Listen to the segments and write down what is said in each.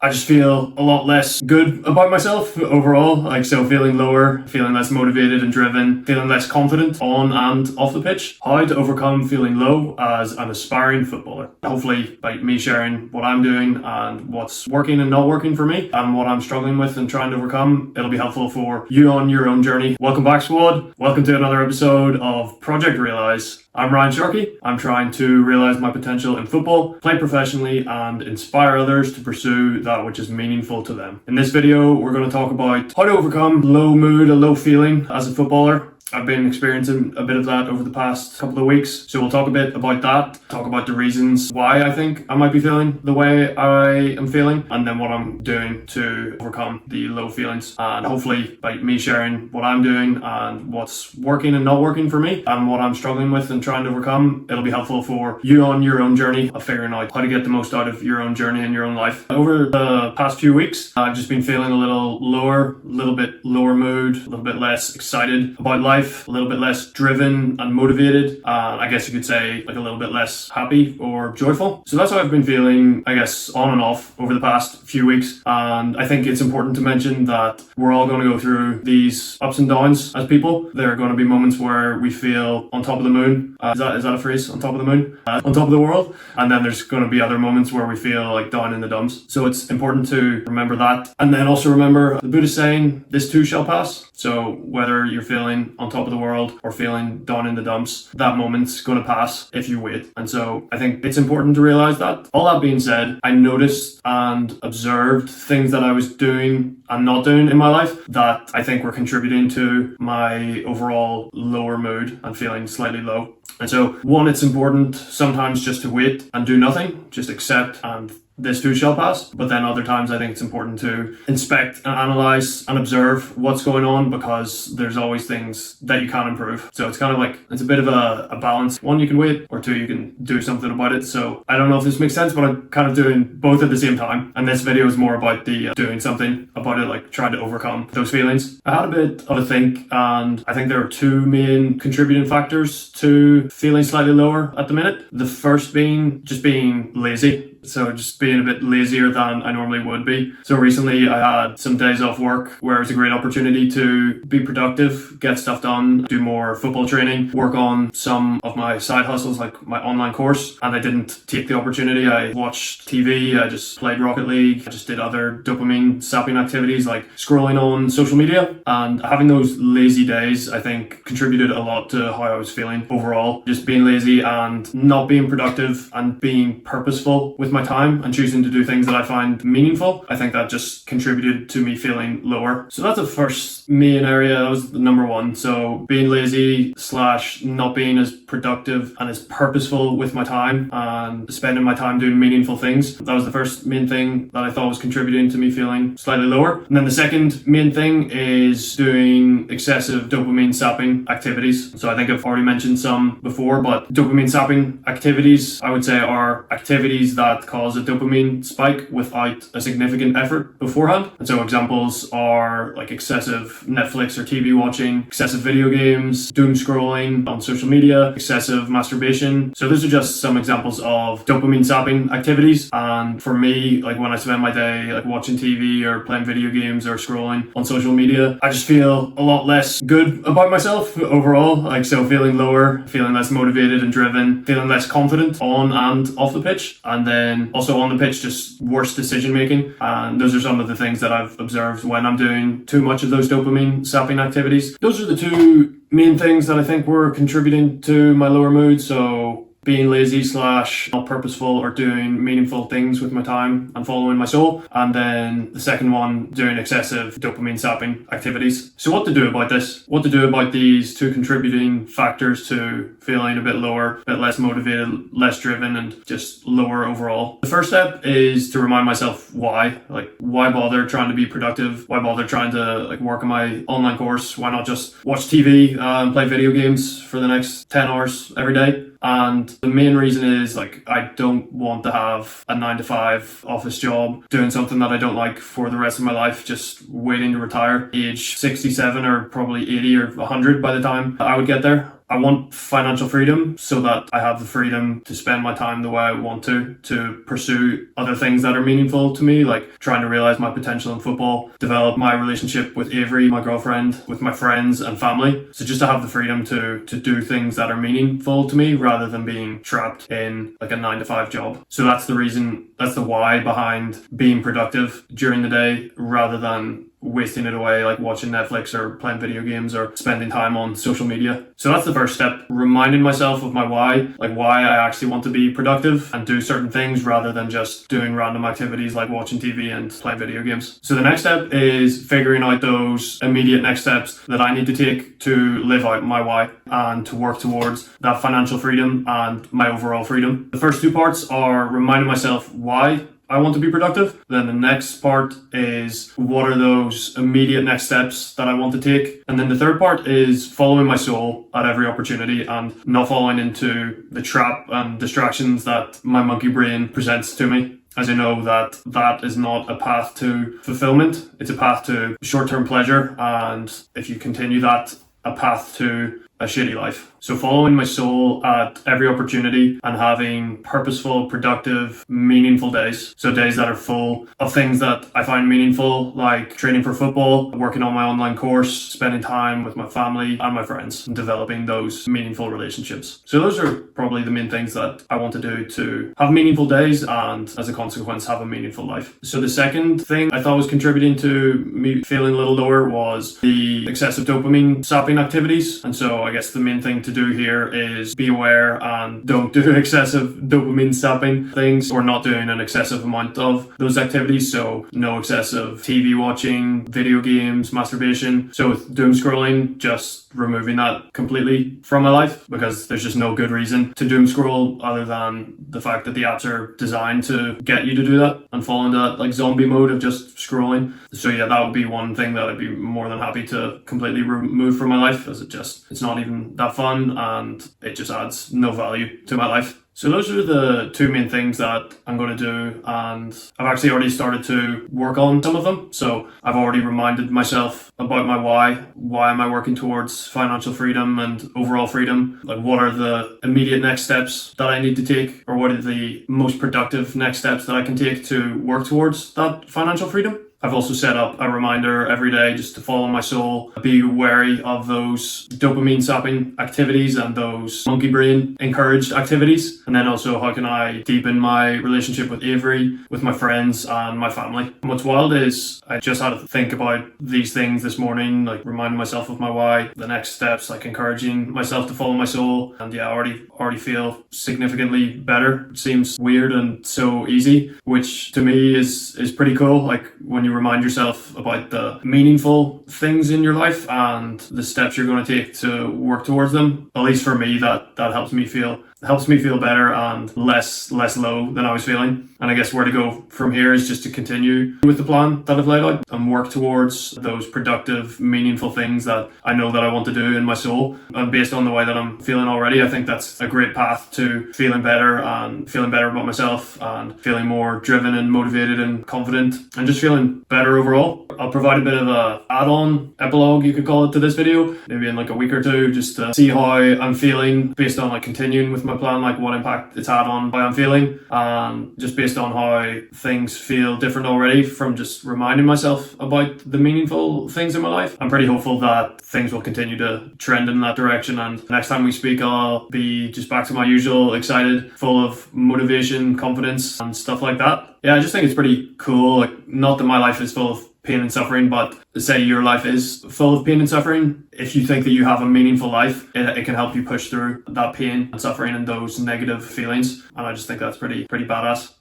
I just feel a lot less good about myself overall. So feeling lower, feeling less motivated and driven, feeling less confident on and off the pitch. How to overcome feeling low as an aspiring footballer. Hopefully by me sharing what I'm doing and what's working and not working for me and what I'm struggling with and trying to overcome, it'll be helpful for you on your own journey. Welcome back, squad. Welcome to another episode of Project Realize. I'm Ryan Sharkey. I'm trying to realize my potential in football, play professionally, and inspire others to pursue that which is meaningful to them. In this video, we're going to talk about how to overcome low mood, a low feeling as a footballer. I've been experiencing a bit of that over the past couple of weeks, so we'll talk a bit about that, talk about the reasons why I think I might be feeling the way I am feeling, and then what I'm doing to overcome the low feelings. And hopefully by me sharing what I'm doing and what's working and not working for me and what I'm struggling with and trying to overcome, it'll be helpful for you on your own journey of figuring out how to get the most out of your own journey and your own life. Over the past few weeks, I've just been feeling a little lower, a little bit lower mood, a little bit less excited about life, a little bit less driven and motivated, I guess you could say like a little bit less happy or joyful. So that's how I've been feeling, I guess, on and off over the past few weeks. And I think it's important to mention that we're all going to go through these ups and downs as people. There are going to be moments where we feel on top of the moon. Is that a phrase? On top of the moon? On top of the world. And then there's going to be other moments where we feel like down in the dumps. So it's important to remember that. And then also remember the Buddha saying, this too shall pass. So whether you're feeling on top of the world or feeling down in the dumps, that moment's going to pass if you wait. And so I think it's important to realize that. All that being said, I noticed and observed things that I was doing and not doing in my life that I think were contributing to my overall lower mood and feeling slightly low. And so one, it's important sometimes just to wait and do nothing, just accept and this too shall pass. But then other times I think it's important to inspect and analyze and observe what's going on, because there's always things that you can improve. So it's kind of like, it's a bit of a balance. One, you can wait, or two, you can do something about it. So I don't know if this makes sense, but I'm kind of doing both at the same time. And this video is more about the doing something about it, like trying to overcome those feelings. I had a bit of a think, and I think there are two main contributing factors to feeling slightly lower at the minute. The first being just being lazy. So just being a bit lazier than I normally would be. So recently I had some days off work where it was a great opportunity to be productive, get stuff done, do more football training, work on some of my side hustles like my online course. And I didn't take the opportunity. I watched TV, I just played Rocket League, I just did other dopamine sapping activities like scrolling on social media. And having those lazy days, I think, contributed a lot to how I was feeling overall. Just being lazy and not being productive and being purposeful with my time and choosing to do things that I find meaningful, I think that just contributed to me feeling lower. So that's the first main area. That was the number one. So being lazy / not being as productive and as purposeful with my time and spending my time doing meaningful things. That was the first main thing that I thought was contributing to me feeling slightly lower. And then the second main thing is doing excessive dopamine sapping activities. So I think I've already mentioned some before, but dopamine sapping activities, I would say, are activities that cause a dopamine spike without a significant effort beforehand. And so examples are like excessive Netflix or TV watching, excessive video games, doom scrolling on social media, excessive masturbation. So those are just some examples of dopamine sapping activities. And for me, like when I spend my day like watching TV or playing video games or scrolling on social media, I just feel a lot less good about myself overall. So feeling lower, feeling less motivated and driven, feeling less confident on and off the pitch. And then also on the pitch, just worse decision making. And those are some of the things that I've observed when I'm doing too much of those dopamine sapping activities. Those are the two main things that I think were contributing to my lower mood. So being lazy / not purposeful or doing meaningful things with my time and following my soul. And then the second one, doing excessive dopamine sapping activities. So what to do about this? What to do about these two contributing factors to feeling a bit lower, a bit less motivated, less driven, and just lower overall. The first step is to remind myself why. Like, why bother trying to be productive? Why bother trying to work on my online course? Why not just watch TV and play video games for the next 10 hours every day? And the main reason is I don't want to have a 9-to-5 office job doing something that I don't like for the rest of my life, just waiting to retire age 67 or probably 80 or 100 by the time I would get there. I want financial freedom so that I have the freedom to spend my time the way I want to pursue other things that are meaningful to me, like trying to realize my potential in football, develop my relationship with Avery, my girlfriend, with my friends and family. So just to have the freedom to do things that are meaningful to me rather than being trapped in like a 9-to-5 job. So that's the reason, that's the why behind being productive during the day rather than wasting it away like watching Netflix or playing video games or spending time on social media. So that's the first step, reminding myself of my why, like why I actually want to be productive and do certain things rather than just doing random activities like watching TV and playing video games. So the next step is figuring out those immediate next steps that I need to take to live out my why and to work towards that financial freedom and my overall freedom. The first two parts are reminding myself why I want to be productive. Then the next part is what are those immediate next steps that I want to take. And then the third part is following my soul at every opportunity and not falling into the trap and distractions that my monkey brain presents to me. As I know that is not a path to fulfillment. It's a path to short-term pleasure. And if you continue that, a path to a shitty life. So following my soul at every opportunity and having purposeful, productive, meaningful days. So days that are full of things that I find meaningful, like training for football, working on my online course, spending time with my family and my friends, and developing those meaningful relationships. So those are probably the main things that I want to do to have meaningful days and as a consequence have a meaningful life. So the second thing I thought was contributing to me feeling a little lower was the excessive dopamine sapping activities. And so I guess the main thing to do here is be aware and don't do excessive dopamine sapping things or not doing an excessive amount of those activities. So no excessive TV watching, video games, masturbation. So with doom scrolling, just removing that completely from my life because there's just no good reason to doom scroll other than the fact that the apps are designed to get you to do that and fall into that like zombie mode of just scrolling. So yeah, that would be one thing that I'd be more than happy to completely remove from my life as it's not even that fun and it just adds no value to my life. So those are the two main things that I'm going to do, and I've actually already started to work on some of them. So I've already reminded myself about my why. Why am I working towards financial freedom and overall freedom? Like what are the immediate next steps that I need to take, or what are the most productive next steps that I can take to work towards that financial freedom? I've also set up a reminder every day just to follow my soul, be wary of those dopamine sapping activities and those monkey brain encouraged activities. And then also how can I deepen my relationship with Avery, with my friends and my family. And what's wild is I just had to think about these things this morning, like reminding myself of my why, the next steps, like encouraging myself to follow my soul. And yeah, I already feel significantly better. It seems weird and so easy, which to me is pretty cool. Like when you remind yourself about the meaningful things in your life and the steps you're going to take to work towards them. At least for me, that helps me feel better and less low than I was feeling. And I guess where to go from here is just to continue with the plan that I've laid out and work towards those productive, meaningful things that I know that I want to do in my soul. And based on the way that I'm feeling already, I think that's a great path to feeling better and feeling better about myself and feeling more driven and motivated and confident and just feeling better overall. I'll provide a bit of a add-on epilogue, you could call it, to this video, maybe in like a week or two, just to see how I'm feeling based on like continuing with my plan, like what impact it's had on how I'm feeling, and just based on how things feel different already from just reminding myself about the meaningful things in my life. I'm pretty hopeful that things will continue to trend in that direction, and next time we speak I'll be just back to my usual, excited, full of motivation, confidence and stuff like that. Yeah, I just think it's pretty cool. Like, not that my life is full of pain and suffering, but say your life is full of pain and suffering, if you think that you have a meaningful life, it can help you push through that pain and suffering and those negative feelings. And I just think that's pretty badass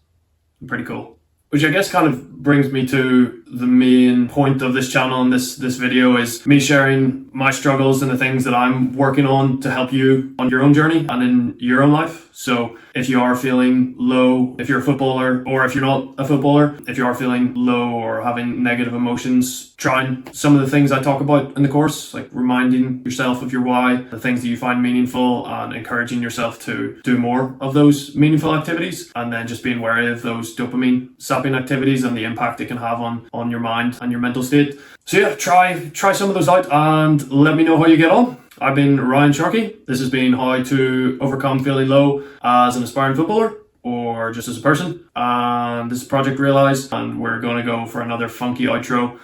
and pretty cool. Which I guess kind of brings me to the main point of this channel and this video is me sharing my struggles and the things that I'm working on to help you on your own journey and in your own life. So if you are feeling low, if you're a footballer, or if you're not a footballer, if you are feeling low or having negative emotions, trying some of the things I talk about in the course, like reminding yourself of your why, the things that you find meaningful, and encouraging yourself to do more of those meaningful activities, and then just being wary of those dopamine sapping sapping activities and the impact it can have on your mind and your mental state. So yeah, try some of those out and let me know how you get on. I've been Ryan Sharkey. This has been how to overcome feeling low as an aspiring footballer or just as a person. And this is Project Realize, and we're going to go for another funky outro.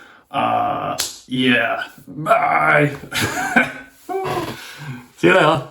Yeah, bye. See you later.